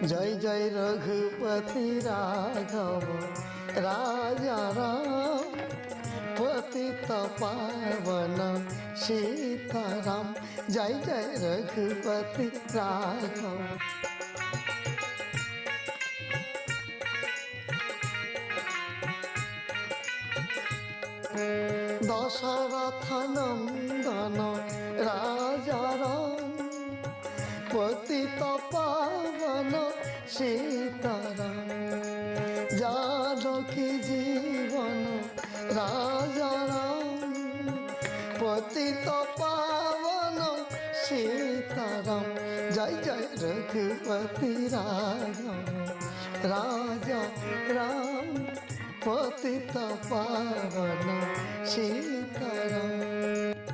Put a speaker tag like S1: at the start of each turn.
S1: जय जय रघुपति राघव राजा राम, पतित पावन सीताराम। जय जय रघुपति राघव। दशरथ नंदन राजा राम, पतित पावन सीताराम। जानकी जीवन राजा राम, पतित पावन सीताराम। जय जय रघुपति राघव राजा राम, पतित पावन सीताराम।